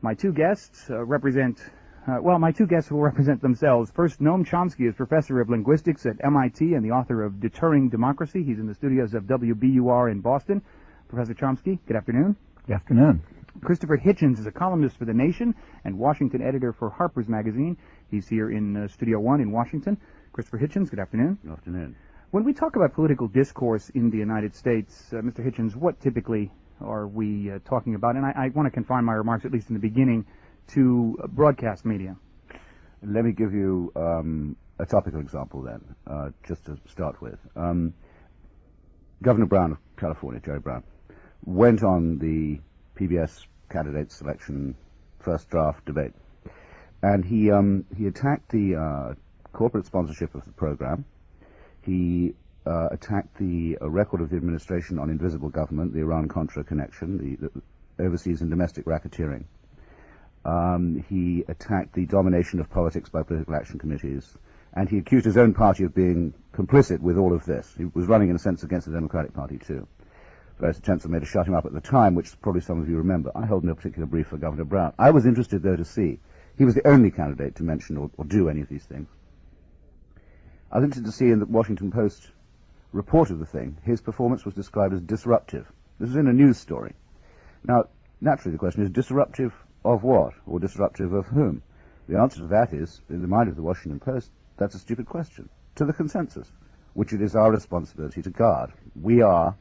My two guests will represent themselves. First, Noam Chomsky is professor of linguistics at MIT and the author of Deterring Democracy. He's in the studios of WBUR in Boston. Professor Chomsky, good afternoon. Good afternoon. Christopher Hitchens is a columnist for The Nation and Washington editor for Harper's Magazine. He's here in Studio One in Washington. Christopher Hitchens, good afternoon. Good afternoon. When we talk about political discourse in the United States, Mr. Hitchens, what typically are we talking about? And I want to confine my remarks, at least in the beginning, to broadcast media. Let me give you a topical example then, just to start with. Governor Brown of California, Jerry Brown, went on the PBS candidate selection first draft debate, and he attacked the corporate sponsorship of the program. He attacked the record of the administration on invisible government, the Iran-Contra connection, the overseas and domestic racketeering. He attacked the domination of politics by political action committees, and he accused his own party of being complicit with all of this. He was running, in a sense, against the Democratic Party, too. Various attempts were made to shut him up at the time, which probably some of you remember. I held no particular brief for Governor Brown. I was interested, though, to see. He was the only candidate to mention or do any of these things. I was interested to see in the Washington Post report of the thing, his performance was described as disruptive. This is in a news story. Now, naturally, the question is, disruptive of what? Or disruptive of whom? The answer to that is, in the mind of the Washington Post, that's a stupid question. To the consensus, which it is our responsibility to guard. We are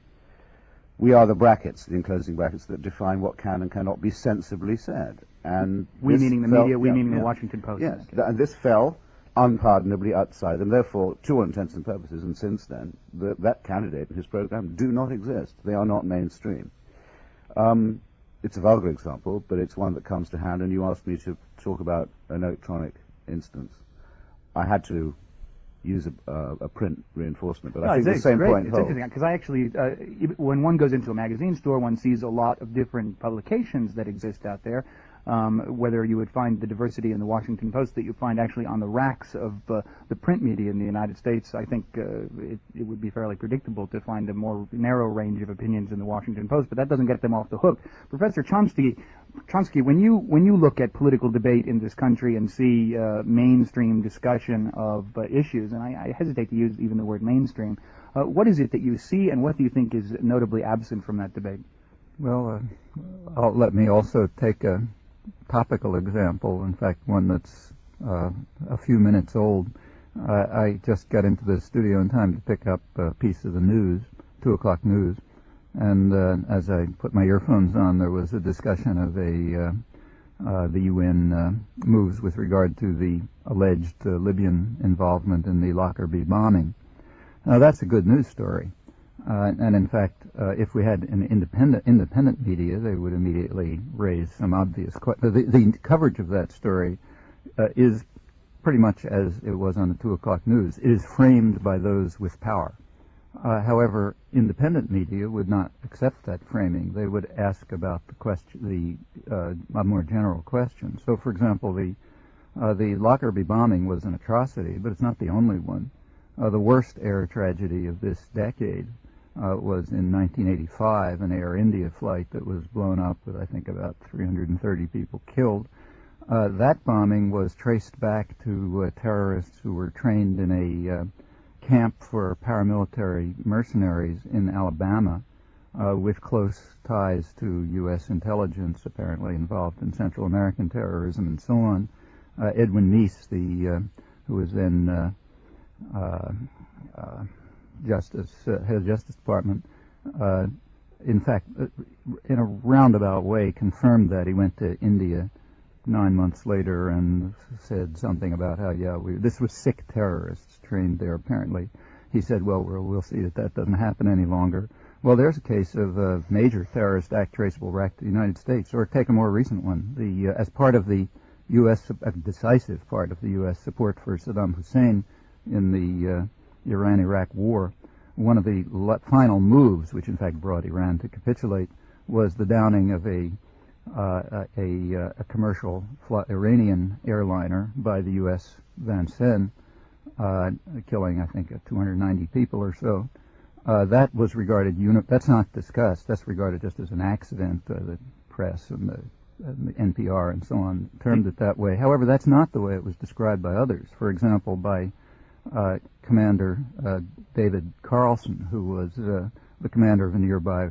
the brackets, the enclosing brackets, that define what can and cannot be sensibly said. And we meaning the media, we meaning the Washington Post. Yes, and this fell unpardonably outside them. Therefore, to all intents and purposes, and since then, that candidate and his program do not exist. They are not mainstream. It's a vulgar example, but it's one that comes to hand, and you asked me to talk about an electronic instance. I had to use a print reinforcement, but I think the same point holds. It's interesting, because I actually, when one goes into a magazine store, one sees a lot of different publications that exist out there. Whether you would find the diversity in the Washington Post that you find actually on the racks of the print media in the United States, I think it would be fairly predictable to find a more narrow range of opinions in the Washington Post, but that doesn't get them off the hook. Professor Chomsky, when you look at political debate in this country and see mainstream discussion of issues, and I hesitate to use even the word mainstream, what is it that you see, and what do you think is notably absent from that debate? Well, let me also take a topical example, in fact, one that's a few minutes old. I just got into the studio in time to pick up a piece of the news, 2 o'clock news, and as I put my earphones on, there was a discussion of the UN moves with regard to the alleged Libyan involvement in the Lockerbie bombing. Now, that's a good news story. And in fact, if we had an independent media, they would immediately raise some obvious questions. The coverage of that story is pretty much as it was on the 2 o'clock news. It is framed by those with power. However, independent media would not accept that framing. They would ask about the question, a more general question. So, for example, the Lockerbie bombing was an atrocity, but it's not the only one. The worst air tragedy of this decade was in 1985, an Air India flight that was blown up with, I think, about 330 people killed. That bombing was traced back to terrorists who were trained in a camp for paramilitary mercenaries in Alabama with close ties to U.S. intelligence, apparently involved in Central American terrorism and so on. Edwin Meese, who was then head of Justice Department, in fact, in a roundabout way, confirmed that. He went to India 9 months later and said something about how, this was sick terrorists trained there, apparently. He said, well, we'll see that doesn't happen any longer. Well, there's a case of a major terrorist act traceable back to the United States. Or take a more recent one. As part of the U.S., a decisive part of the U.S. support for Saddam Hussein in the Iran-Iraq war, one of the final moves, which in fact brought Iran to capitulate, was the downing of a commercial Iranian airliner by the U.S. Vincennes, killing, I think, 290 people or so. That was regarded, that's not discussed, that's regarded just as an accident. The press and the NPR and so on, termed it that way. However, that's not the way it was described by others. For example, by Commander David Carlson, who was the commander of a nearby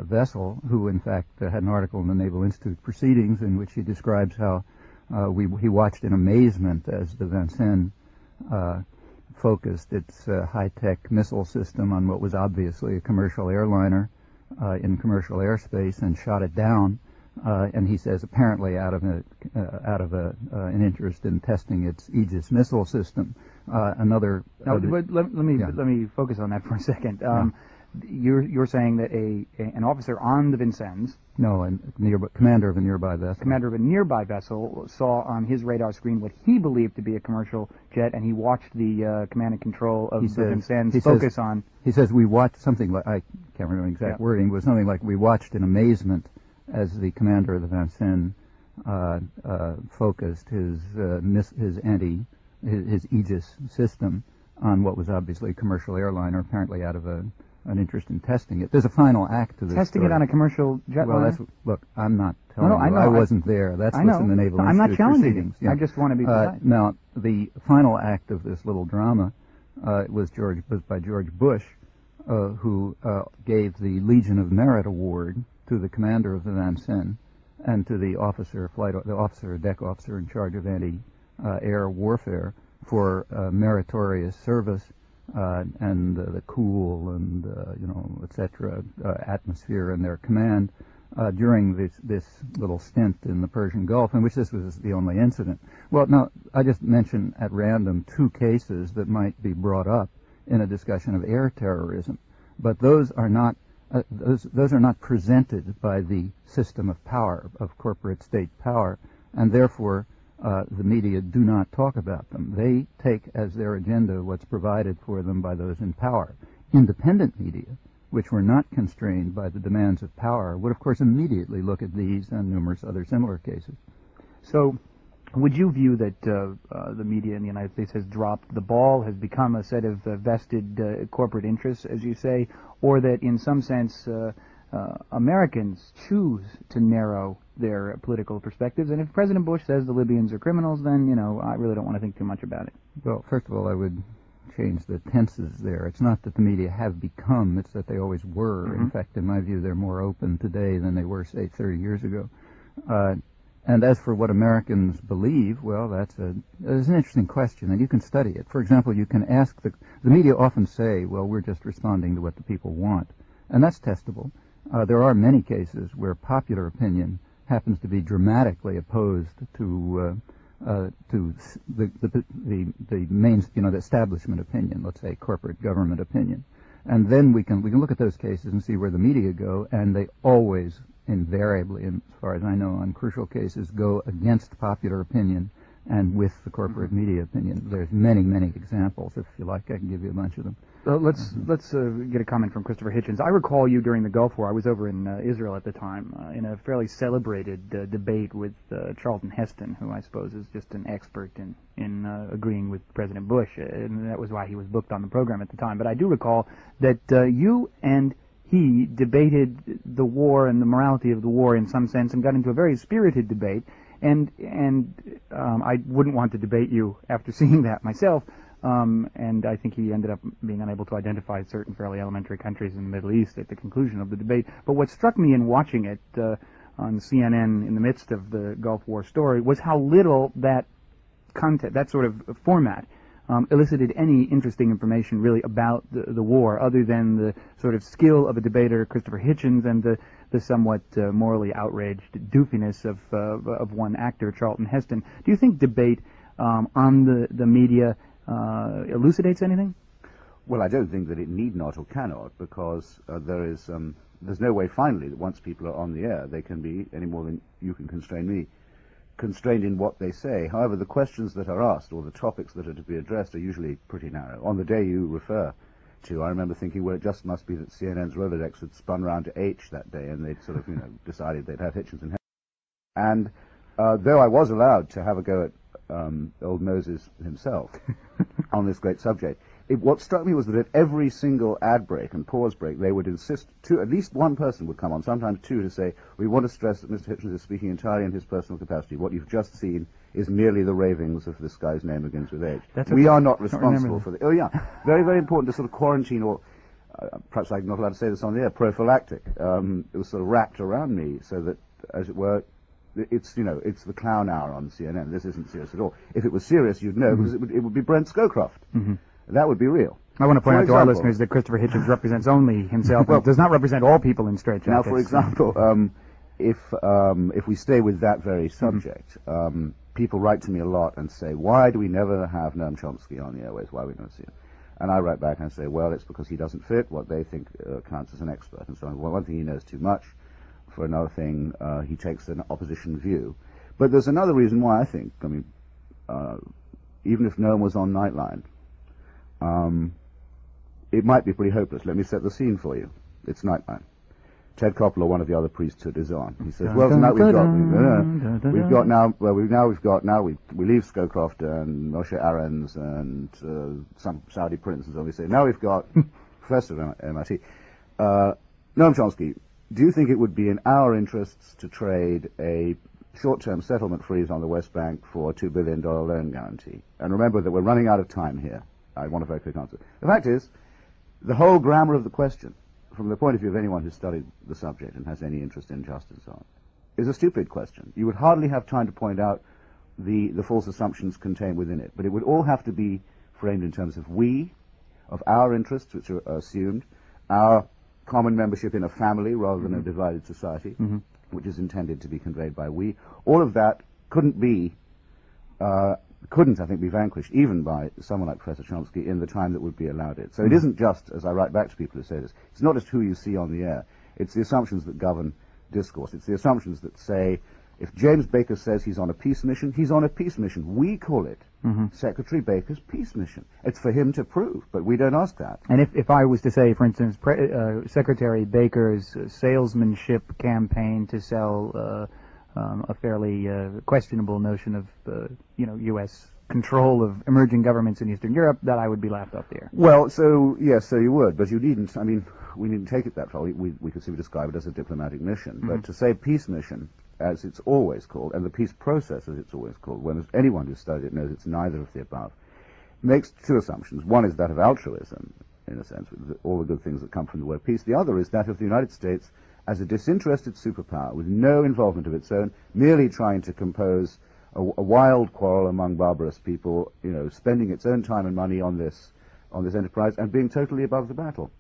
vessel, who in fact had an article in the Naval Institute Proceedings in which he describes how he watched in amazement as the Vincennes focused its high-tech missile system on what was obviously a commercial airliner in commercial airspace and shot it down. And he says apparently out of an interest in testing its Aegis missile system. Let me focus on that for a second. You're saying that an officer on the Vincennes, commander of a nearby vessel, saw on his radar screen what he believed to be a commercial jet, and he watched the command and control of the Vincennes focus on. He says we watched something like, I can't remember the exact wording, but something like we watched in amazement as the commander of the Vincennes focused his Aegis system on what was obviously a commercial airliner, apparently out of an interest in testing it. There's a final act to this testing story. It on a commercial jet liner? Look, I'm not telling you. I know. I wasn't there. That's what's in the Naval Institute I'm not challenging Proceedings. you. I just want to be precise. Now, the final act of this little drama was by George Bush, who gave the Legion of Merit Award to the commander of the Vincennes and to the deck officer in charge of anti-air warfare for meritorious service and the cool and etc. Atmosphere in their command during this little stint in the Persian Gulf, in which this was the only incident. Well, now I just mentioned at random two cases that might be brought up in a discussion of air terrorism, but those are not presented by the system of power, of corporate state power, and therefore the media do not talk about them. They take as their agenda what's provided for them by those in power. Independent media, which were not constrained by the demands of power, would of course immediately look at these and numerous other similar cases. So would you view that the media in the United States has dropped the ball, has become a set of vested corporate interests, as you say, or that in some sense Americans choose to narrow their political perspectives? And if President Bush says the Libyans are criminals, then, I really don't want to think too much about it. Well, first of all, I would change the tenses there. It's not that the media have become, it's that they always were. Mm-hmm. In fact, in my view, they're more open today than they were, say, 30 years ago. And as for what Americans believe, well, that's an interesting question, and you can study it. For example, you can ask the media often say, well, we're just responding to what the people want, and that's testable. There are many cases where popular opinion happens to be dramatically opposed to the main, the establishment opinion, let's say corporate government opinion, and then we can look at those cases and see where the media go, and they always invariably, as far as I know, on crucial cases, go against popular opinion and with the corporate media opinion. There's many, many examples. If you like, I can give you a bunch of them. Let's get a comment from Christopher Hitchens. I recall you during the Gulf War. I was over in Israel at the time in a fairly celebrated debate with Charlton Heston, who I suppose is just an expert in agreeing with President Bush, and that was why he was booked on the program at the time. But I do recall that you and he debated the war and the morality of the war in some sense and got into a very spirited debate. And I wouldn't want to debate you after seeing that myself. And I think he ended up being unable to identify certain fairly elementary countries in the Middle East at the conclusion of the debate. But what struck me in watching it on CNN in the midst of the Gulf War story was how little that content, that sort of format, elicited any interesting information really about the war, other than the sort of skill of a debater, Christopher Hitchens, and the somewhat morally outraged doofiness of one actor, Charlton Heston. Do you think debate on the media elucidates anything? Well, I don't think that it need not or cannot, because there's no way finally that once people are on the air, they can be, any more than you can constrain me, constrained in what they say. However, the questions that are asked or the topics that are to be addressed are usually pretty narrow. On the day you refer to, I remember thinking, well, it just must be that CNN's Rolodex had spun round to H that day, and they'd sort of, decided they'd had Hitchens and Heston. And though I was allowed to have a go at old Moses himself on this great subject, what struck me was that at every single ad break and pause break, they would insist, at least one person would come on, sometimes two, to say, we want to stress that Mr. Hitchens is speaking entirely in his personal capacity. What you've just seen is merely the ravings of this guy's name begins with H. We are not responsible for the... Oh, yeah. Very, very important to sort of quarantine, or perhaps I'm not allowed to say this on the air, prophylactic. It was sort of wrapped around me so that, as it were, it's the clown hour on CNN. This isn't serious at all. If it was serious, you'd know, because it would be Brent Scowcroft. That would be real. I want to point out to our listeners that Christopher Hitchens represents only himself, and does not represent all people in straitjackets. Now, for example, if we stay with that very subject, people write to me a lot and say, why do we never have Noam Chomsky on the airways? Why we never see him? And I write back and say, well, it's because he doesn't fit what they think counts as an expert, and so on. Well, one thing, he knows too much. For another thing, he takes an opposition view. But there's another reason why I think, even if Noam was on Nightline, it might be pretty hopeless. Let me set the scene for you. It's Nightline. Ted Koppel, one of the other priesthood, is on. He says, well, now we leave Scowcroft and Moshe Arens and some Saudi prince, and so we say, now we've got Professor at MIT. Noam Chomsky, do you think it would be in our interests to trade a short-term settlement freeze on the West Bank for a $2 billion loan guarantee? And remember that we're running out of time here. I want a very quick answer. The fact is, the whole grammar of the question, from the point of view of anyone who's studied the subject and has any interest in justice and so on, is a stupid question. You would hardly have time to point out the false assumptions contained within it, but it would all have to be framed in terms of of our interests, which are assumed, our common membership in a family rather than a divided society, which is intended to be conveyed by we. All of that couldn't, I think, be vanquished, even by someone like Professor Chomsky, in the time that would be allowed it. So it isn't just, as I write back to people who say this, it's not just who you see on the air. It's the assumptions that govern discourse. It's the assumptions that say, if James Baker says he's on a peace mission, he's on a peace mission. We call it Secretary Baker's peace mission. It's for him to prove, but we don't ask that. And if I was to say, for instance, Secretary Baker's salesmanship campaign to sell a fairly questionable notion of, U.S. control of emerging governments in Eastern Europe, that I would be laughed off the air. Well, so you would, but you needn't. I mean, we needn't take it that far. We could simply describe it as a diplomatic mission. But to say peace mission, as it's always called, and the peace process, as it's always called, when anyone who's studied it knows it's neither of the above, makes two assumptions. One is that of altruism, in a sense, with all the good things that come from the word peace. The other is that of the United States as a disinterested superpower with no involvement of its own, merely trying to compose a wild quarrel among barbarous people, spending its own time and money on this enterprise and being totally above the battle.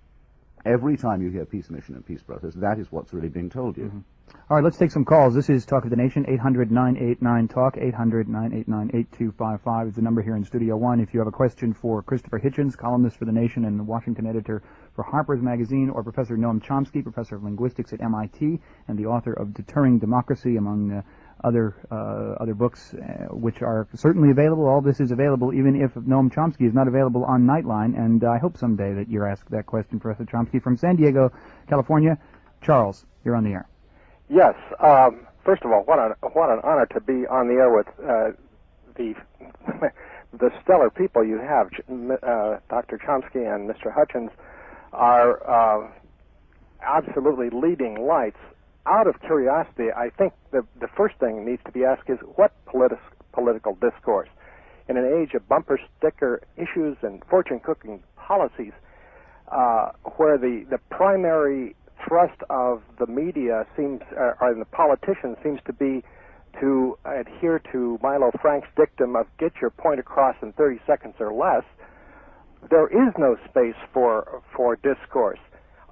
Every time you hear peace mission and peace process, that is what's really being told you. All right, let's take some calls. This is Talk of the Nation, 800-989-TALK, 800-989-8255 is the number here in Studio One. If you have a question for Christopher Hitchens, columnist for The Nation and Washington editor for Harper's Magazine, or Professor Noam Chomsky, professor of linguistics at MIT and the author of Deterring Democracy, among other books, which are certainly available. All this is available, even if Noam Chomsky is not available on Nightline, and I hope someday that you're asked that question, Professor Chomsky. From San Diego, California, Charles, you're on the air. Yes. First of all, what an honor to be on the air with the stellar people you have. Dr. Chomsky and Mr. Hitchens are absolutely leading lights. Out of curiosity, I think the first thing needs to be asked is what political discourse? In an age of bumper sticker issues and fortune-cooking policies, where the primary thrust of the media or the politicians seems to be to adhere to Milo Frank's dictum of get your point across in 30 seconds or less, there is no space for discourse.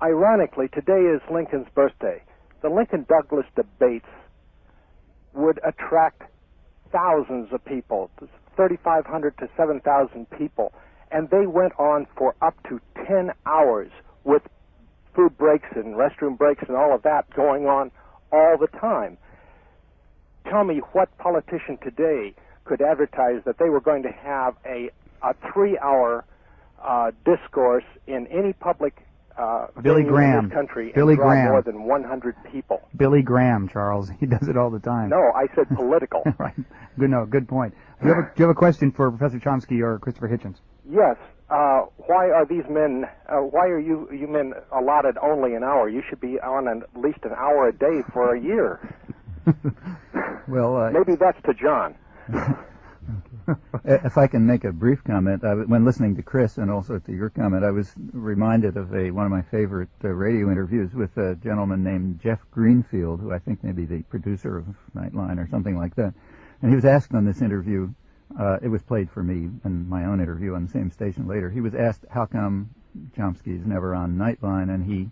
Ironically, today is Lincoln's birthday. The Lincoln-Douglas debates would attract thousands of people, 3,500 to 7,000 people, and they went on for up to 10 hours with food breaks and restroom breaks and all of that going on all the time. Tell me what politician today could advertise that they were going to have a 3-hour discourse in any public Billy Graham. in this country Billy and draw Graham. more than 100 people. Billy Graham, Charles. He does it all the time. No, I said political. Right. Good point. Do you have a question for Professor Chomsky or Christopher Hitchens? Yes. why are these men? Why are you men allotted only an hour? You should be on at least an hour a day for a year. Well, maybe that's to John. If I can make a brief comment, when listening to Chris and also to your comment, I was reminded of one of my favorite radio interviews with a gentleman named Jeff Greenfield, who I think may be the producer of Nightline or something like that. And he was asked on this interview, it was played for me in my own interview on the same station later, he was asked how come Chomsky is never on Nightline, and he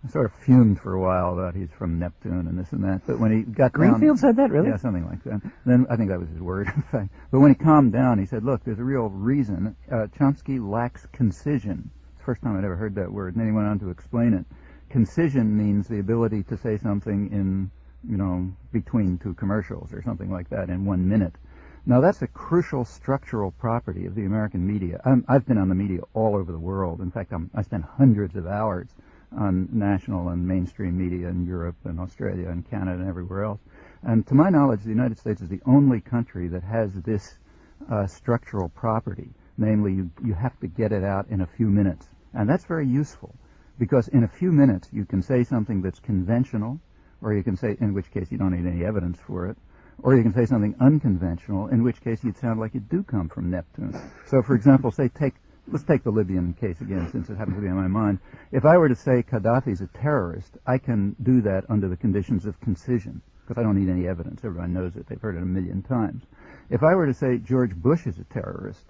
sort of fumed for a while about he's from Neptune and this and that. But when he got Greenfield said that, really? Yeah, something like that. Then I think that was his word, in fact. But when he calmed down, he said, look, there's a real reason. Chomsky lacks concision. It's the first time I'd ever heard that word. And then he went on to explain it. Concision means the ability to say something in, between two commercials or something like that in 1 minute. Now, that's a crucial structural property of the American media. I've been on the media all over the world. In fact, I spent hundreds of hours on national and mainstream media in Europe and Australia and Canada and everywhere else. And to my knowledge, the United States is the only country that has this structural property. Namely, you have to get it out in a few minutes. And that's very useful, because in a few minutes you can say something that's conventional, or you can say, in which case you don't need any evidence for it, or you can say something unconventional, in which case you'd sound like you do come from Neptune. So, for example, let's take the Libyan case again, since it happens to be on my mind. If I were to say Gaddafi's a terrorist, I can do that under the conditions of concision, because I don't need any evidence. Everyone knows it. They've heard it 1,000,000 times. If I were to say George Bush is a terrorist,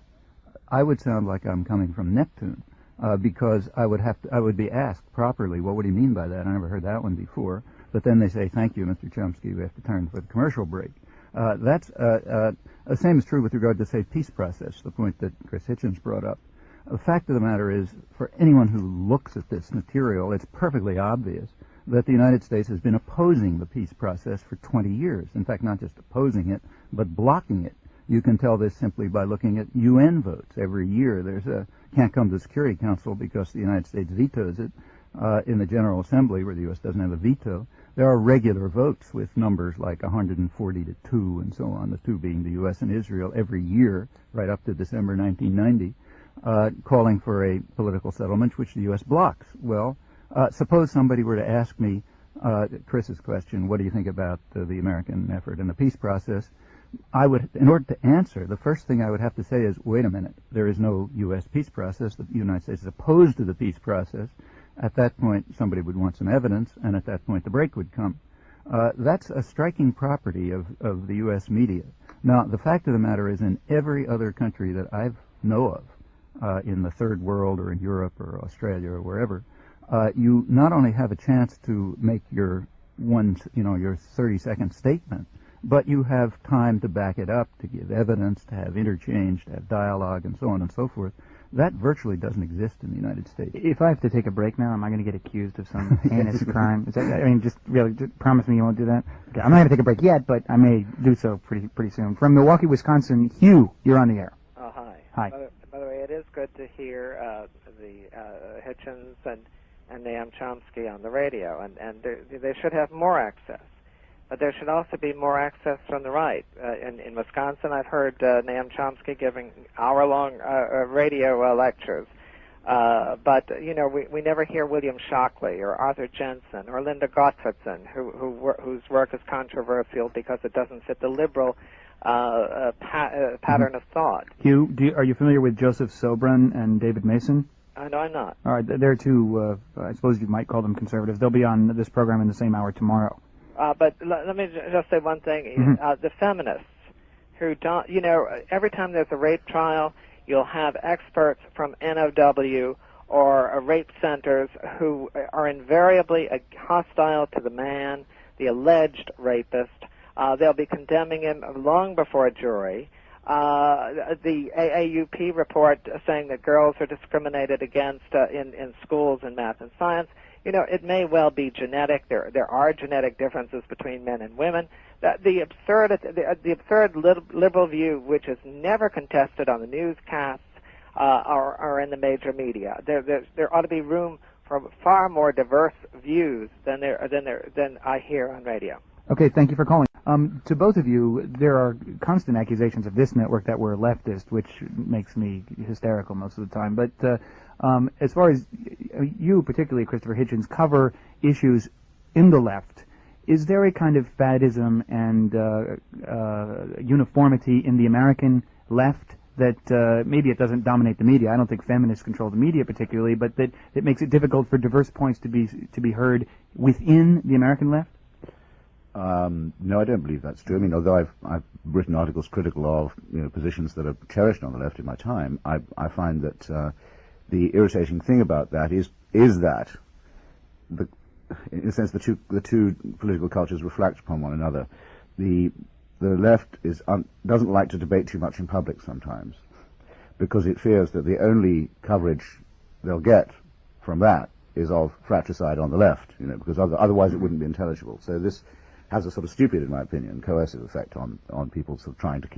I would sound like I'm coming from Neptune, because I would be asked properly, what would he mean by that? I never heard that one before. But then they say, thank you, Mr. Chomsky, we have to turn for the commercial break. The same is true with regard to, say, peace process, the point that Chris Hitchens brought up. The fact of the matter is, for anyone who looks at this material, it's perfectly obvious that the United States has been opposing the peace process for 20 years. In fact, not just opposing it, but blocking it. You can tell this simply by looking at UN votes. Every year can't come to the Security Council because the United States vetoes it. In the General Assembly, where the U.S. doesn't have a veto, there are regular votes with numbers like 140 to 2 and so on, the 2 being the U.S. and Israel every year, right up to December 1990. Calling for a political settlement, which the U.S. blocks. Well, suppose somebody were to ask me, Chris's question, what do you think about the American effort in the peace process? In order to answer, the first thing I would have to say is, wait a minute, there is no U.S. peace process. The United States is opposed to the peace process. At that point, somebody would want some evidence, and at that point, the break would come. That's a striking property of the U.S. media. Now, the fact of the matter is, in every other country that I know of, in the third world or in Europe or Australia or wherever, you not only have a chance to make your 30-second statement, but you have time to back it up, to give evidence, to have interchange, to have dialogue, and so on and so forth. That virtually doesn't exist in the United States. If I have to take a break now, am I going to get accused of some heinous crime? Just promise me you won't do that? Okay, I'm not going to take a break yet, but I may do so pretty soon. From Milwaukee, Wisconsin, Hugh, you're on the air. Oh, hi. Hi. By the way, it is good to hear the Hitchens and Noam Chomsky on the radio, and they should have more access. But there should also be more access from the right. In Wisconsin, I've heard Noam Chomsky giving hour-long radio lectures. But we never hear William Shockley or Arthur Jensen or Linda Gottfredson, whose work is controversial because it doesn't fit the liberal pattern of thought. Hugh, are you familiar with Joseph Sobran and David Mason? No, I'm not. All right, they're two, I suppose you might call them conservatives. They'll be on this program in the same hour tomorrow. But let me just say one thing. Mm-hmm. The feminists who don't, every time there's a rape trial, you'll have experts from NOW or rape centers who are invariably hostile to the man, the alleged rapist. They'll be condemning him long before a jury. The AAUP report saying that girls are discriminated against in schools in math and science. It may well be genetic. There are genetic differences between men and women. The absurd liberal view, which is never contested on the newscasts or in the major media. There ought to be room for far more diverse views than I hear on radio. Okay, thank you for calling. To both of you, there are constant accusations of this network that we're leftist, which makes me hysterical most of the time. But as far as you, particularly Christopher Hitchens, cover issues in the left, is there a kind of faddism and uniformity in the American left that maybe it doesn't dominate the media? I don't think feminists control the media particularly, but that it makes it difficult for diverse points to be heard within the American left? No, I don't believe that's true. I mean, although I've written articles critical of positions that are cherished on the left in my time, I find that the irritating thing about that is that in a sense the two political cultures reflect upon one another. The left doesn't like to debate too much in public sometimes because it fears that the only coverage they'll get from that is of fratricide on the left, because otherwise it wouldn't be intelligible. So this has a sort of stupid, in my opinion, coercive effect on people sort of trying to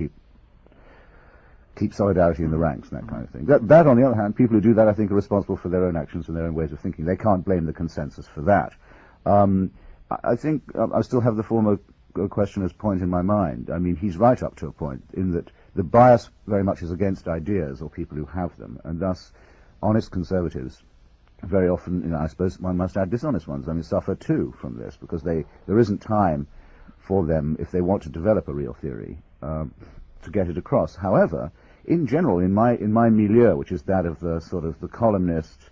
keep solidarity in the ranks and that kind of thing. That, on the other hand, people who do that, I think, are responsible for their own actions and their own ways of thinking. They can't blame the consensus for that. I think I still have the former questioner's point in my mind. I mean, he's right up to a point in that the bias very much is against ideas or people who have them, and thus honest conservatives very often, I suppose one must add dishonest ones, suffer too from this, because there isn't time for them, if they want to develop a real theory, to get it across. However, in general, in my milieu, which is that of the sort of the columnist,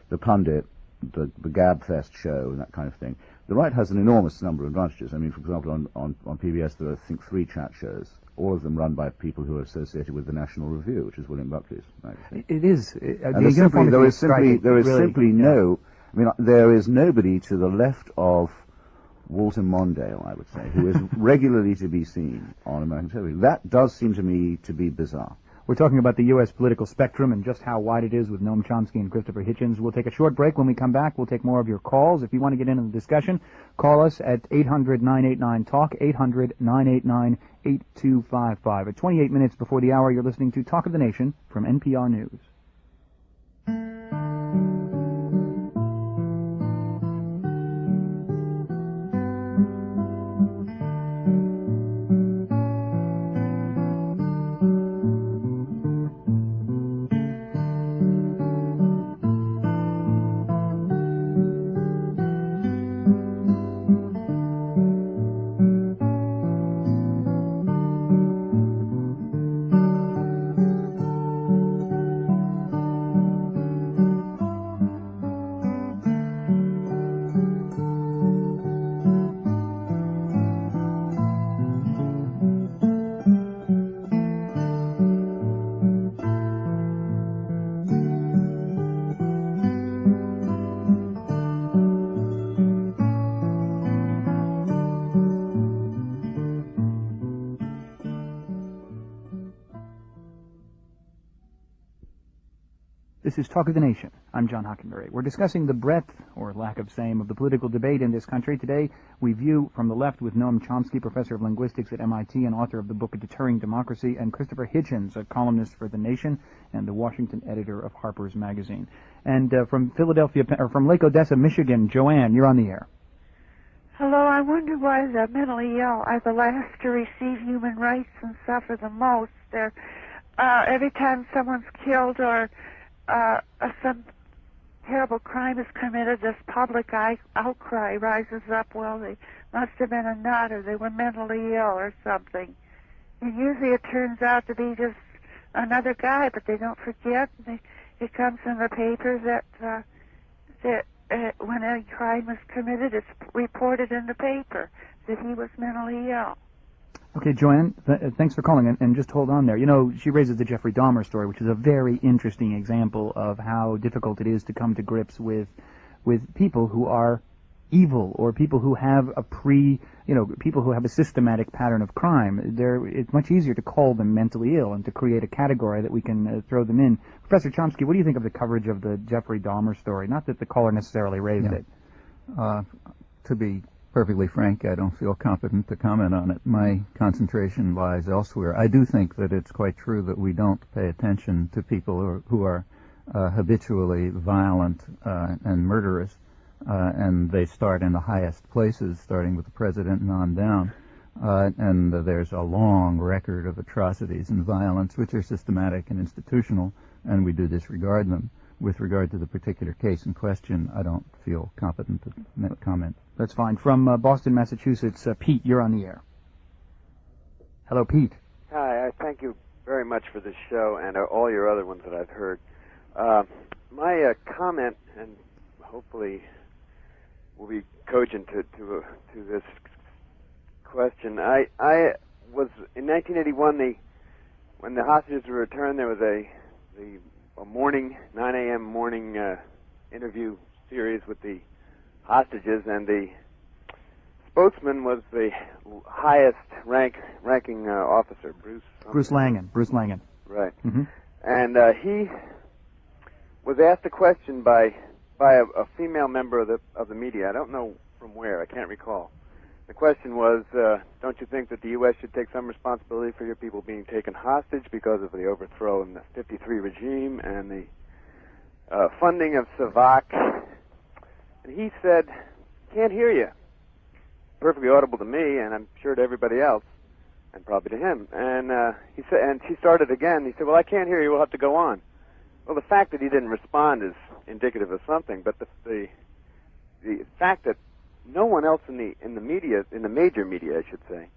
the pundit, the gabfest show, and that kind of thing, the right has an enormous number of advantages. I mean, for example, on PBS there are, I think, 3 chat shows, all of them run by people who are associated with the National Review, which is William Buckley's magazine. It is. There is nobody to the left of Walter Mondale, I would say, who is regularly to be seen on American television. That does seem to me to be bizarre. We're talking about the U.S. political spectrum and just how wide it is with Noam Chomsky and Christopher Hitchens. We'll take a short break. When we come back, we'll take more of your calls. If you want to get into the discussion, call us at 800-989-TALK, 800-989-8255. At 28 minutes before the hour, you're listening to Talk of the Nation from NPR News. This is Talk of the Nation. I'm John Hockenberry. We're discussing the breadth, or lack of same, of the political debate in this country. Today, we view from the left with Noam Chomsky, professor of linguistics at MIT and author of the book Deterring Democracy, and Christopher Hitchens, a columnist for The Nation and the Washington editor of Harper's Magazine. And from Lake Odessa, Michigan, Joanne, you're on the air. Hello, I wonder why the mentally ill are the last to receive human rights and suffer the most. Every time someone's killed or some terrible crime is committed, this public outcry rises up. Well, they must have been a nut, or they were mentally ill, or something. And usually it turns out to be just another guy, but they don't forget. It comes in the papers that when a crime was committed, it's reported in the paper that he was mentally ill. Okay, Joanne, thanks for calling, and just hold on there. You know, she raises the Jeffrey Dahmer story, which is a very interesting example of how difficult it is to come to grips with people who are evil, or people who have people who have a systematic pattern of crime. It's much easier to call them mentally ill and to create a category that we can throw them in. Professor Chomsky, what do you think of the coverage of the Jeffrey Dahmer story? Not that the caller necessarily raised it. To be perfectly frank, I don't feel competent to comment on it. My concentration lies elsewhere. I do think that it's quite true that we don't pay attention to people who are habitually violent and murderous. and they start in the highest places, starting with the president and on down. And there's a long record of atrocities and violence, which are systematic and institutional, and we do disregard them. With regard to the particular case in question, I don't feel competent to comment. That's fine. From Boston, Massachusetts, Pete, you're on the air. Hello, Pete. Hi, I thank you very much for this show and all your other ones that I've heard. My comment, and hopefully will be cogent to this question. I was in 1981. When the hostages were returned, there was a morning 9 a.m. morning interview series with the hostages, and the spokesman was the highest ranking officer, Bruce Langan. Right. Mm-hmm. And he was asked a question by a female member of the media. I don't know from where. I can't recall. The question was, don't you think that the U.S. should take some responsibility for your people being taken hostage because of the overthrow in the 53 regime and the funding of Savak? And he said, can't hear you. Perfectly audible to me, and I'm sure to everybody else, and probably to him. And he said, and she started again. He said, well, I can't hear you. We'll have to go on. Well, the fact that he didn't respond is indicative of something, but the fact that no one else in the media, in the major media, I should say,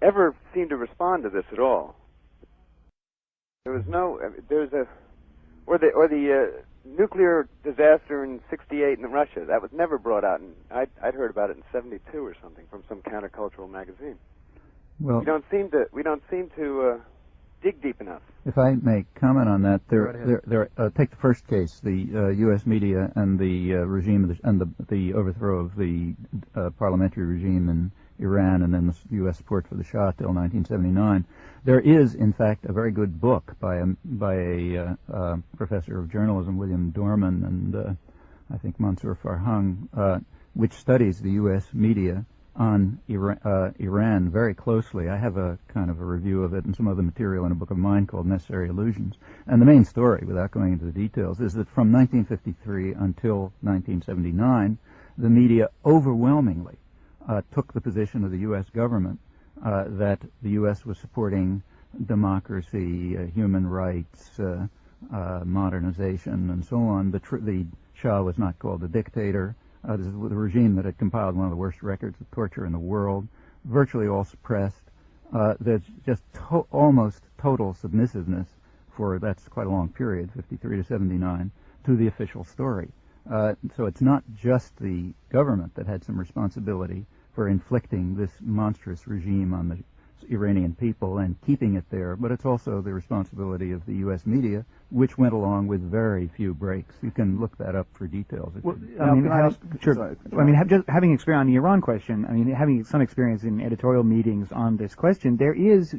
ever seemed to respond to this at all. There was no, or the nuclear disaster in '68 in Russia. That was never brought out, and I'd heard about it in '72 or something from some countercultural magazine. Well, we don't seem to dig deep enough. If I may comment on that, take the first case, the U.S. media and the regime and the overthrow of the parliamentary regime in Iran, and then the U.S. support for the Shah till 1979. There is, in fact, a very good book by a professor of journalism, William Dorman, and I think Mansour Farhang, which studies the U.S. media on Iran very closely. I have a kind of a review of it and some other material in a book of mine called Necessary Illusions. And the main story, without going into the details, is that from 1953 until 1979, the media overwhelmingly took the position of the U.S. government that the U.S. was supporting democracy, human rights, modernization, and so on. The Shah was not called a dictator. This is the regime that had compiled one of the worst records of torture in the world, virtually all suppressed. There's just almost total submissiveness for, that's quite a long period, 53 to 79, to the official story. So it's not just the government that had some responsibility for inflicting this monstrous regime on the Iranian people and keeping it there, but it's also the responsibility of the U.S. media, which went along with very few breaks. You can look that up for details. Well, just having experience on the Iran question, having some experience in editorial meetings on this question,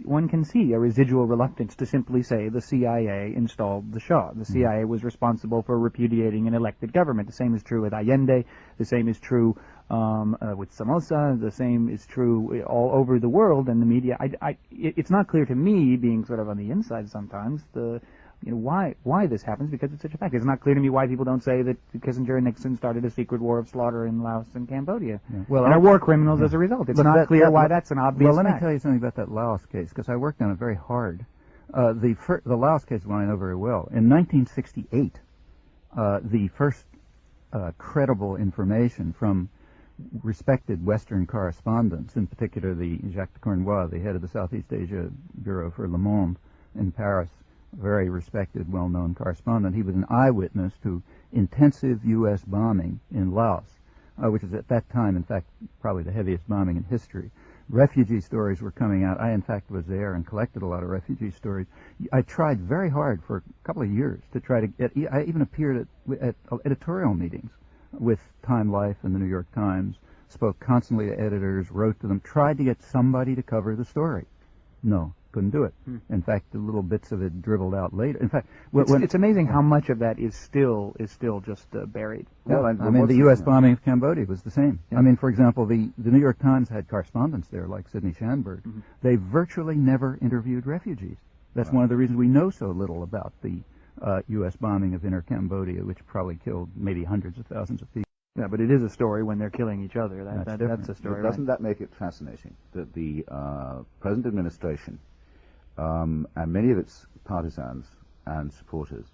one can see a residual reluctance to simply say the CIA installed the Shah. The CIA was responsible for repudiating an elected government. The same is true with Allende. The same is true with Somoza. The same is true all over the world, and the media. It's not clear to me, being sort of on the inside sometimes, why this happens, because it's such a fact. It's not clear to me why people don't say that Kissinger and Nixon started a secret war of slaughter in Laos and Cambodia. Yeah. Well, and are war criminals as a result. It's not clear why that's an obvious fact. Well, let me tell you something about that Laos case, because I worked on it very hard. The Laos case, one I know very well. In 1968, the first credible information from respected Western correspondents, in particular the Jacques de Cornouaille, the head of the Southeast Asia Bureau for Le Monde in Paris, very respected, well-known correspondent. He was an eyewitness to intensive U.S. bombing in Laos, which was at that time, in fact, probably the heaviest bombing in history. Refugee stories were coming out. I, in fact, was there and collected a lot of refugee stories. I tried very hard for a couple of years to try to get, I even appeared at editorial meetings with Time Life and the New York Times, spoke constantly to editors, wrote to them, tried to get somebody to cover the story. No, couldn't do it. In fact, the little bits of it dribbled out later. In fact, it's amazing how much of that is still just buried. Well, the U.S. bombing of Cambodia was the same. Yeah. For example, the New York Times had correspondents there, like Sidney Schanberg. They virtually never interviewed refugees. That's one of the reasons we know so little about the U.S. bombing of inner Cambodia, which probably killed maybe hundreds of thousands of people. Yeah, but it is a story when they're killing each other. That's a story. Doesn't that make it fascinating that the present administration and many of its partisans and supporters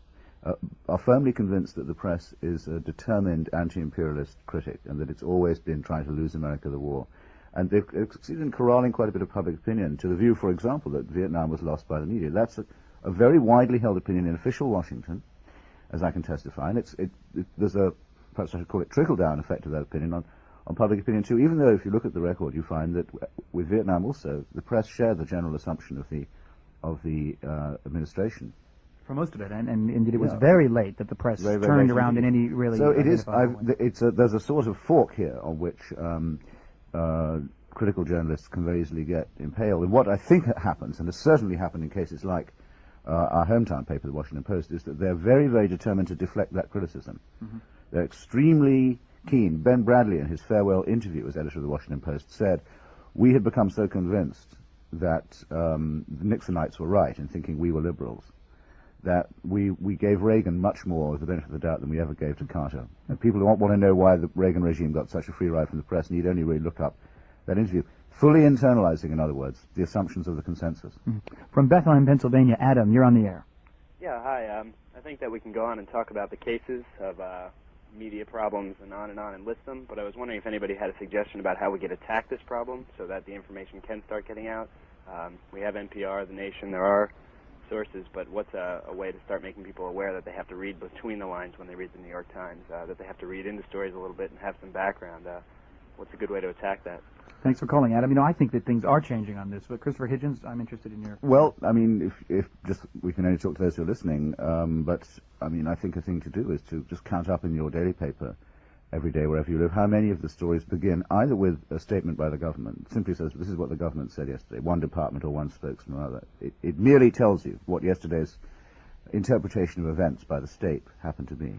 are firmly convinced that the press is a determined anti-imperialist critic and that it's always been trying to lose America the war? And they've succeeded in corralling quite a bit of public opinion to the view, for example, that Vietnam was lost by the media. That's a very widely held opinion in official Washington, as I can testify, and there's a, perhaps I should call it, trickle-down effect of that opinion on public opinion too, even though if you look at the record you find that with Vietnam also, the press shared the general assumption of the administration. For most of it, and indeed it was very late that the press turned around in any really... So it is, there's a sort of fork here on which critical journalists can very easily get impaled. And what I think happens, and has certainly happened in cases like our hometown paper, the Washington Post, is that they're very, very determined to deflect that criticism. Mm-hmm. They're extremely keen. Ben Bradley, in his farewell interview as editor of the Washington Post, said, "We had become so convinced that the Nixonites were right in thinking we were liberals, that we gave Reagan much more of the benefit of the doubt than we ever gave to Carter." And people who want to know why the Reagan regime got such a free ride from the press need only really look up that interview. Fully internalizing, in other words, the assumptions of the consensus. Mm. From Bethlehem, Pennsylvania, Adam, you're on the air. Yeah, hi. I think that we can go on and talk about the cases of media problems and on, list them, but I was wondering if anybody had a suggestion about how we could attack this problem so that the information can start getting out. We have NPR, The Nation, there are sources, but what's a way to start making people aware that they have to read between the lines when they read the New York Times, that they have to read into stories a little bit and have some background? What's a good way to attack that? Thanks for calling, Adam. I think that things are changing on this, but Christopher Hitchens, I'm interested in your... Well, if just, we can only talk to those who are listening, but, I think a thing to do is to just count up in your daily paper every day, wherever you live, how many of the stories begin either with a statement by the government, simply says, this is what the government said yesterday, one department or one spokesman or other. It merely tells you what yesterday's interpretation of events by the state happened to be.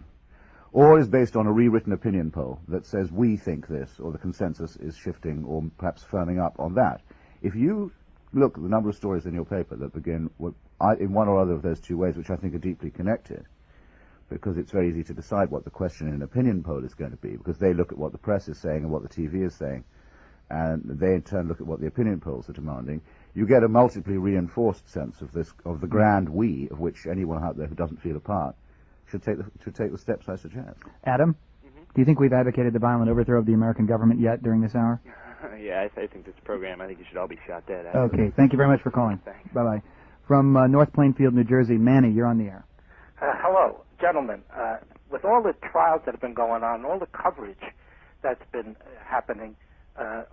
Or is based on a rewritten opinion poll that says we think this, or the consensus is shifting or perhaps firming up on that. If you look at the number of stories in your paper that begin in one or other of those two ways, which I think are deeply connected, because it's very easy to decide what the question in an opinion poll is going to be, because they look at what the press is saying and what the TV is saying, and they in turn look at what the opinion polls are demanding, you get a multiply reinforced sense of the grand we, of which anyone out there who doesn't feel a part should take the steps I suggest. Adam, do you think we've advocated the violent overthrow of the American government yet during this hour? Yeah, I think this program, I think you should all be shot dead. Okay, thank you very much for calling. Thanks. Bye-bye. From North Plainfield, New Jersey, Manny, you're on the air. Hello, gentlemen. With all the trials that have been going on, all the coverage that's been happening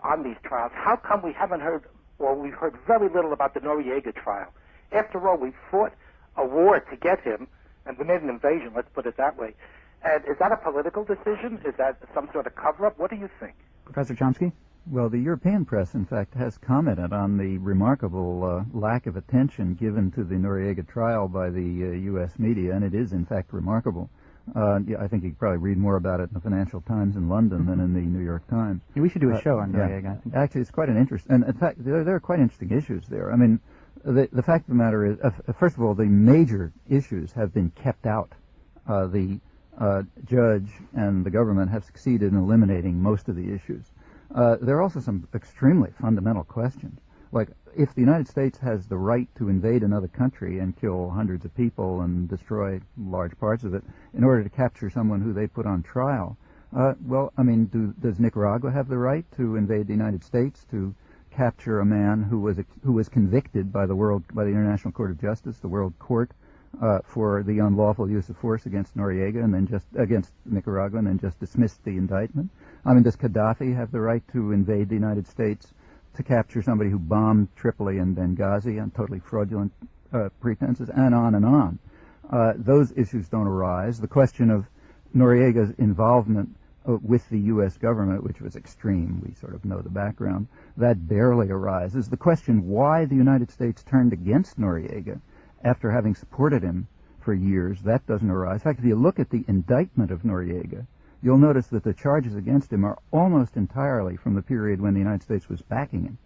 on these trials, how come we haven't heard, or we've heard very little about the Noriega trial? After all, we fought a war to get him, and we made an invasion, let's put it that way. And is that a political decision? Is that some sort of cover-up? What do you think? Professor Chomsky? Well, the European press, in fact, has commented on the remarkable lack of attention given to the Noriega trial by the U.S. media, and it is, in fact, remarkable. I think you could probably read more about it in the Financial Times in London than in the New York Times. Yeah, we should do a show on Noriega. Yeah. Actually, it's quite an interesting... And, in fact, there are quite interesting issues there. The fact of the matter is, first of all, the major issues have been kept out. The judge and the government have succeeded in eliminating most of the issues. There are also some extremely fundamental questions, like if the United States has the right to invade another country and kill hundreds of people and destroy large parts of it in order to capture someone who they put on trial, does Nicaragua have the right to invade the United States to capture a man who was convicted by the International Court of Justice, the World Court, for the unlawful use of force against Noriega and then against Nicaragua and then just dismissed the indictment? Does Gaddafi have the right to invade the United States to capture somebody who bombed Tripoli and Benghazi on totally fraudulent pretenses, and on and on? Those issues don't arise. The question of Noriega's involvement with the U.S. government, which was extreme, we sort of know the background, that barely arises. The question why the United States turned against Noriega after having supported him for years, that doesn't arise. In fact, if you look at the indictment of Noriega, you'll notice that the charges against him are almost entirely from the period when the United States was backing him.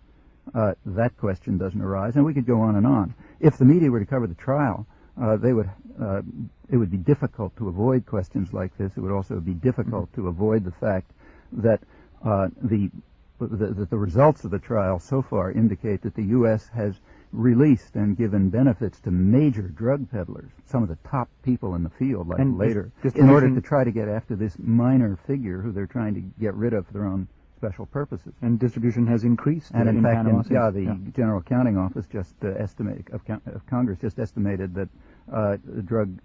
That question doesn't arise, and we could go on and on. If the media were to cover the trial, it would be difficult to avoid questions like this. It would also be difficult to avoid the fact that the results of the trial so far indicate that the U.S. has released and given benefits to major drug peddlers, some of the top people in the field, like later, in order to try to get after this minor figure who they're trying to get rid of for their own special purposes. And distribution has increased. And in fact, the General Accounting Office of Congress just estimated that drug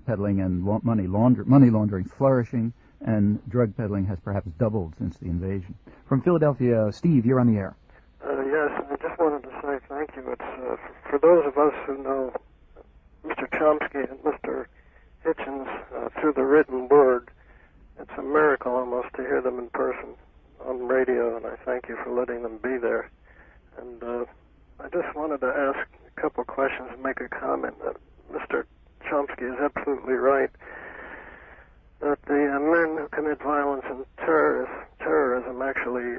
peddling and money laundering flourishing, and drug peddling has perhaps doubled since the invasion. From Philadelphia, Steve, you're on the air. Yes, I just wanted to say thank you. It's for those of us who know Mr. Chomsky and Mr. Hitchens through the written word, it's a miracle almost to hear them in person on radio, and I thank you for letting them be there. And I just wanted to ask a couple of questions and make a comment. Mr. Chomsky is absolutely right that the men who commit violence and terrorism actually,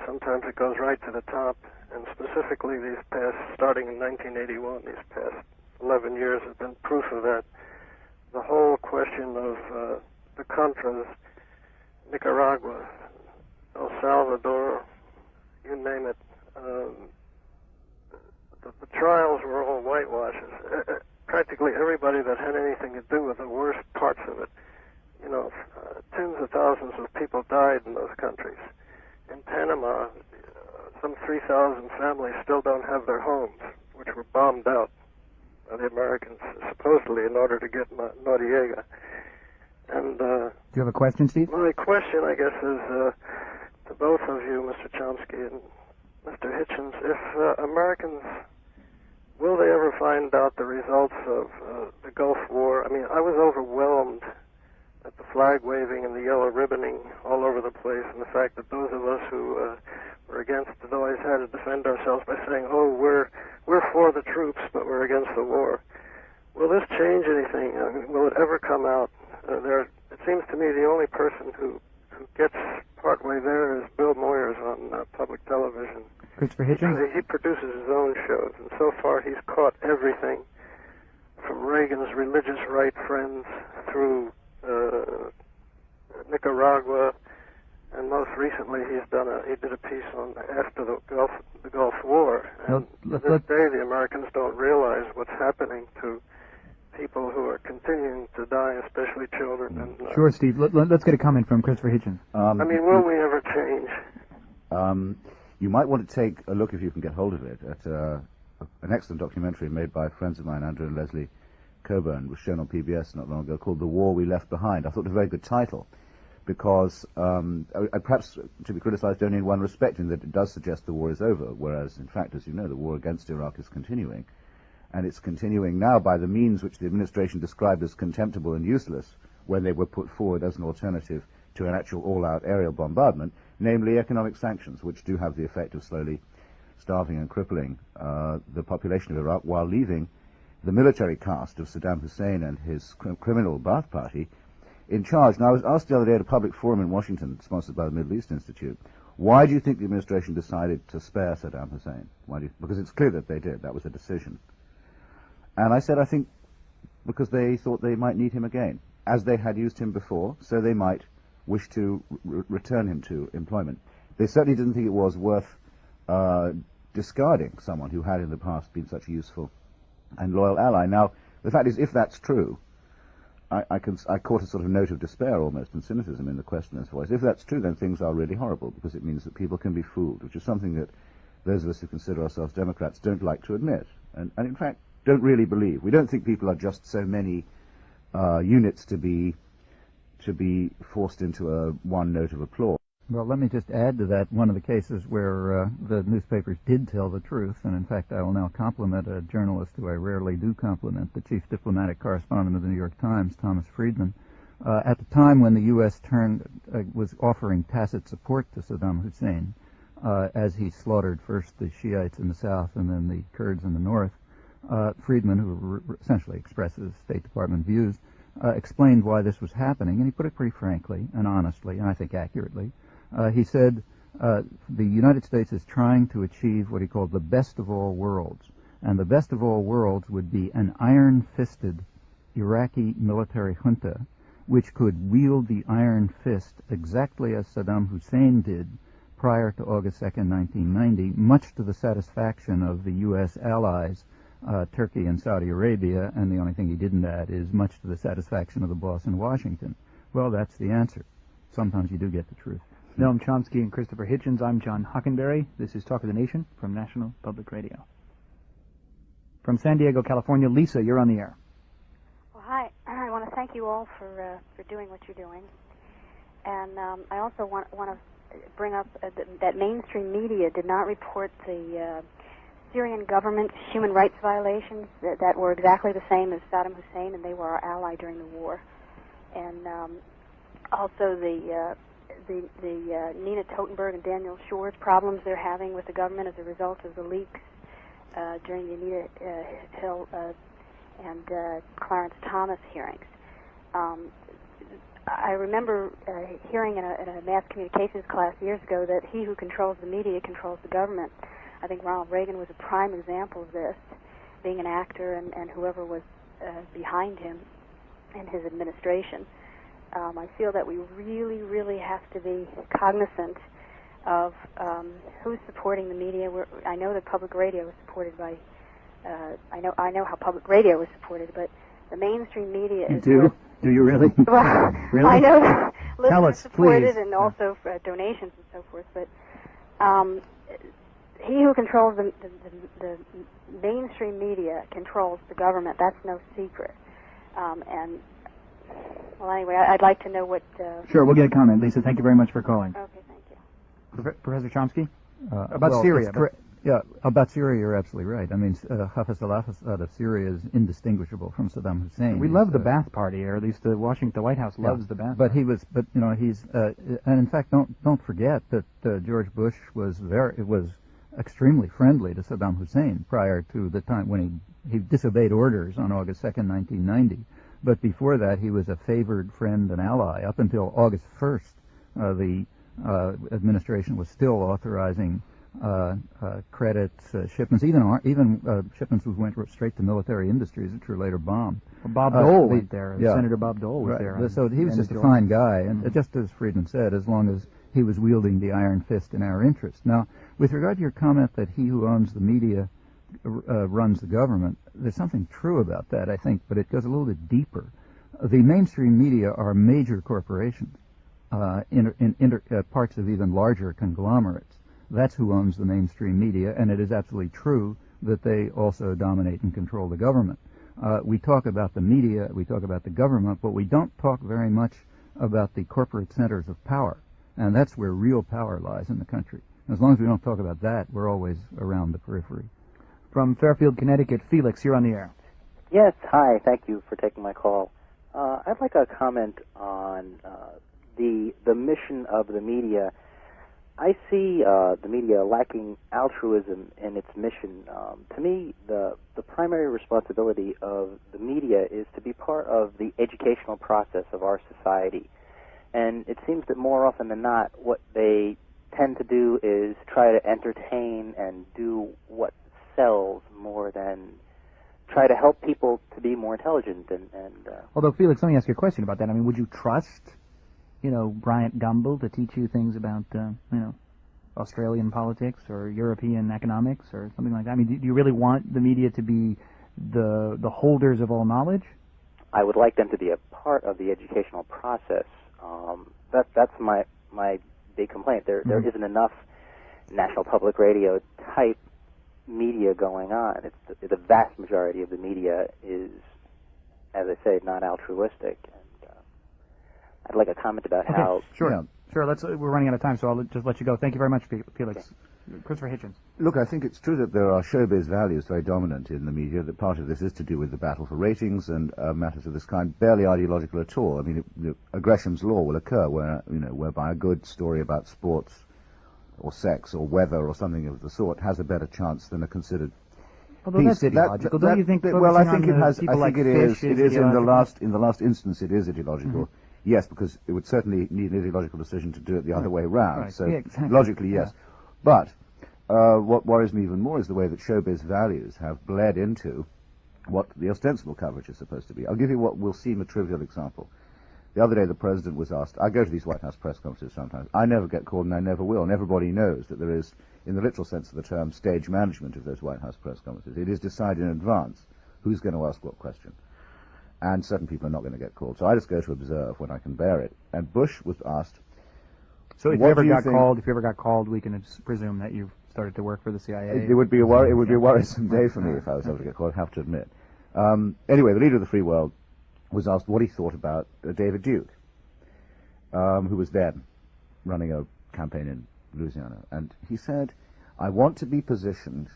sometimes it goes right to the top, and specifically starting in 1981, these past 11 years have been proof of that. The whole question of the Contras, Nicaragua, El Salvador, you name it, the trials were all whitewashes. Practically everybody that had anything to do with the worst parts of it, tens of thousands of people died in those countries. In Panama, some 3,000 families still don't have their homes, which were bombed out by the Americans, supposedly in order to get Noriega. And do you have a question, Steve? My question, I guess, is to both of you, Mr. Chomsky and Mr. Hitchens, if Americans, will they ever find out the results of the Gulf War? I mean, I was overwhelmed at the flag waving and the yellow ribboning all over the place, and the fact that those of us who were against it always had to defend ourselves by saying, "Oh, we're for the troops, but we're against the war." Will this change anything? I mean, will it ever come out? It seems to me the only person who gets partway there is Bill Moyers on public television. Christopher Hitchens? He produces his own shows, and so far he's caught everything from Reagan's religious right friends through Nicaragua, and most recently he did a piece on after the Gulf War. And to this day, the Americans don't realize what's happening to people who are continuing to die, especially children. And, sure, Steve. Let's get a comment from Christopher Hitchens. I mean, will we ever change? You might want to take a look, if you can get hold of it, at an excellent documentary made by friends of mine, Andrew and Leslie Coburn, was shown on PBS not long ago, called The War We Left Behind. I thought it a very good title, because perhaps to be criticized only in one respect, in that it does suggest the war is over, whereas, in fact, as you know, the war against Iraq is continuing. And it's continuing now by the means which the administration described as contemptible and useless when they were put forward as an alternative to an actual all-out aerial bombardment, namely economic sanctions, which do have the effect of slowly starving and crippling the population of Iraq, while leaving the military caste of Saddam Hussein and his criminal Ba'ath Party in charge. Now, I was asked the other day at a public forum in Washington, sponsored by the Middle East Institute, why do you think the administration decided to spare Saddam Hussein? Because it's clear that they did. That was a decision. And I said, I think because they thought they might need him again. As they had used him before, so they might wish to return him to employment. They certainly didn't think it was worth discarding someone who had in the past been such a useful and loyal ally. Now, the fact is, if that's true, I caught a sort of note of despair almost and cynicism in the questioner's voice. If that's true, then things are really horrible, because it means that people can be fooled, which is something that those of us who consider ourselves Democrats don't like to admit, and in fact don't really believe. We don't think people are just so many units to be forced into one note of applause. Well, let me just add to that one of the cases where the newspapers did tell the truth, and in fact I will now compliment a journalist who I rarely do compliment, the chief diplomatic correspondent of the New York Times, Thomas Friedman. At the time when the U.S. was offering tacit support to Saddam Hussein, as he slaughtered first the Shiites in the south and then the Kurds in the north, Friedman, who essentially expresses State Department views, explained why this was happening, and he put it pretty frankly and honestly, and I think accurately. He said the United States is trying to achieve what he called the best of all worlds, And the best of all worlds would be an iron-fisted Iraqi military junta which could wield the iron fist exactly as Saddam Hussein did prior to August 2nd, 1990, much to the satisfaction of the U.S. allies, Turkey and Saudi Arabia, and the only thing he didn't add is much to the satisfaction of the boss in Washington. Well, that's the answer. Sometimes you do get the truth. Noam Chomsky and Christopher Hitchens. I'm John Hockenberry. This is Talk of the Nation from National Public Radio. From San Diego, California, Lisa, you're on the air. Well, hi. I want to thank you all for doing what you're doing. And I also want to bring up that mainstream media did not report the Syrian government's human rights violations that were exactly the same as Saddam Hussein, and they were our ally during the war. And also the Nina Totenberg and Daniel Shore's problems they're having with the government as a result of the leaks during the Anita Hill and Clarence Thomas hearings. I remember hearing in a mass communications class years ago that he who controls the media controls the government. I think Ronald Reagan was a prime example of this, being an actor and whoever was behind him in his administration. I feel that we really, really have to be cognizant of who's supporting the media. I know that public radio is supported by. I know how public radio is supported, but the mainstream media is. Do you really? Well, really? I know listeners support please. it, and also for donations and so forth. But he who controls the mainstream media controls the government. That's no secret. And well, anyway, I'd like to know what. Sure, we'll get a comment, Lisa. Thank you very much for calling. Okay, thank you. Professor Chomsky, about Syria. Yeah, about Syria, you're absolutely right. I mean, Hafez al-Assad of Syria is indistinguishable from Saddam Hussein. We love the Ba'ath Party, or at least the White House loves the Ba'ath. But he's, and in fact, don't forget that George Bush was extremely friendly to Saddam Hussein prior to the time when he disobeyed orders on August 2nd, 1990. But before that, he was a favored friend and ally. Up until August 1st, the administration was still authorizing credits, shipments, even shipments which went straight to military industries, which were later bombed. Well, Bob Dole went there. Yeah. Senator Bob Dole was there. So he was just a fine guy, and just as Friedman said, as long as he was wielding the iron fist in our interest. Now, with regard to your comment that he who owns the media runs the government, there's something true about that, I think, but it goes a little bit deeper. The mainstream media are major corporations, parts of even larger conglomerates. That's who owns the mainstream media, and it is absolutely true that they also dominate and control the government. We talk about the media, we talk about the government, but we don't talk very much about the corporate centers of power, and that's where real power lies in the country. As long as we don't talk about that, we're always around the periphery. From Fairfield, Connecticut, Felix, you're on the air. Yes, hi, thank you for taking my call. I'd like a comment on the mission of the media. I see the media lacking altruism in its mission. To me, the primary responsibility of the media is to be part of the educational process of our society. And it seems that more often than not, what they tend to do is try to entertain and do what sells more than try to help people to be more intelligent. Although, Felix, let me ask you a question about that. I mean, would you trust, Bryant Gumbel to teach you things about, Australian politics or European economics or something like that? I mean, do you really want the media to be the holders of all knowledge? I would like them to be a part of the educational process. That's my big complaint. There isn't enough National Public Radio type media going on. The vast majority of the media is, as I say, not altruistic. And I'd like a comment about how. Sure. Yeah. Sure. We're running out of time, so I'll just let you go. Thank you very much, Felix. Okay. Christopher Hitchens. Look, I think it's true that there are showbiz values very dominant in the media. That part of this is to do with the battle for ratings and matters of this kind, barely ideological at all. I mean, Gresham's law will occur whereby a good story about sports or sex or weather or something of the sort has a better chance than a considered Although piece. That's ideological. Don't you think? Well, I think it has. I think it is. It is in the last instance. It is ideological. Mm-hmm. Yes, because it would certainly need an ideological decision to do it the other way around. Right. So exactly. Logically, yes. But what worries me even more is the way that showbiz values have bled into what the ostensible coverage is supposed to be. I'll give you what will seem a trivial example. The other day, the president was asked. I go to these White House press conferences sometimes. I never get called, and I never will. And everybody knows that there is, in the literal sense of the term, stage management of those White House press conferences. It is decided in advance who's going to ask what question. And certain people are not going to get called. So I just go to observe when I can bear it. And Bush was asked. So if you ever got called, we can presume that you've started to work for the CIA. It would be a worrisome day for me if I was able to get called. I have to admit. Anyway, the leader of the free world was asked what he thought about David Duke, who was then running a campaign in Louisiana. And he said, I want to be positioned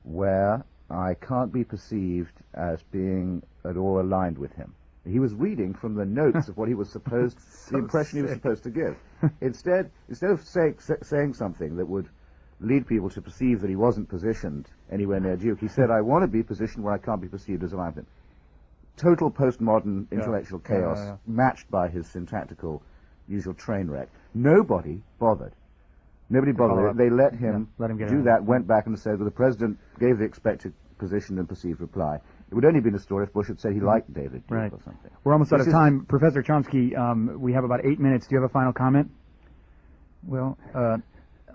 where I can't be perceived as being at all aligned with him. He was reading from the notes of what he was supposed, the impression he was supposed to give. Instead of saying something that would lead people to perceive that he wasn't positioned anywhere near Duke, he said, I want to be positioned where I can't be perceived as aligned with him. Total postmodern intellectual chaos, matched by his syntactical usual train wreck. Nobody bothered. They let him do that, went back and said, well, the president gave the expected position and perceived reply. It would only have been a story if Bush had said he liked David Duke or something. We're almost out of time. Professor Chomsky, we have about 8 minutes. Do you have a final comment? Well,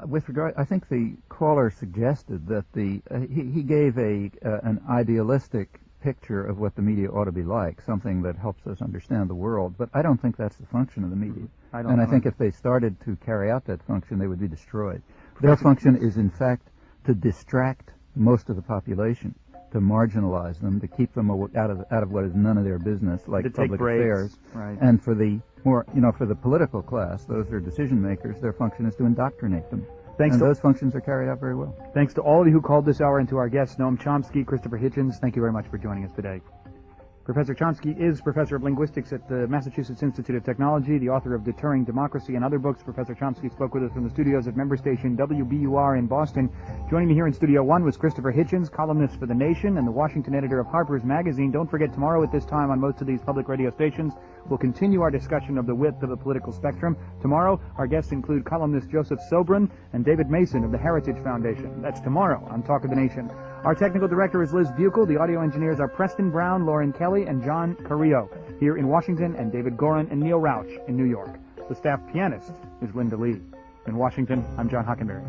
with regard, I think the caller suggested that he gave an idealistic picture of what the media ought to be like, something that helps us understand the world, but I don't think that's the function of the media. I think if they started to carry out that function, they would be destroyed. Their function is, in fact, to distract most of the population, to marginalize them, to keep them out of what is none of their business, like public affairs. Right. And for the for the political class, those who are decision makers, their function is to indoctrinate them. Those functions are carried out very well. Thanks to all of you who called this hour and to our guests, Noam Chomsky, Christopher Hitchens. Thank you very much for joining us today. Professor Chomsky is professor of linguistics at the Massachusetts Institute of Technology, the author of Deterring Democracy and other books. Professor Chomsky spoke with us from the studios of member station WBUR in Boston. Joining me here in Studio 1 was Christopher Hitchens, columnist for The Nation and the Washington editor of Harper's Magazine. Don't forget, tomorrow at this time on most of these public radio stations, we'll continue our discussion of the width of the political spectrum. Tomorrow, our guests include columnist Joseph Sobran and David Mason of the Heritage Foundation. That's tomorrow on Talk of the Nation. Our technical director is Liz Buchel. The audio engineers are Preston Brown, Lauren Kelly, and John Carrillo here in Washington, and David Gorin and Neil Rauch in New York. The staff pianist is Linda Lee. In Washington, I'm John Hockenberry.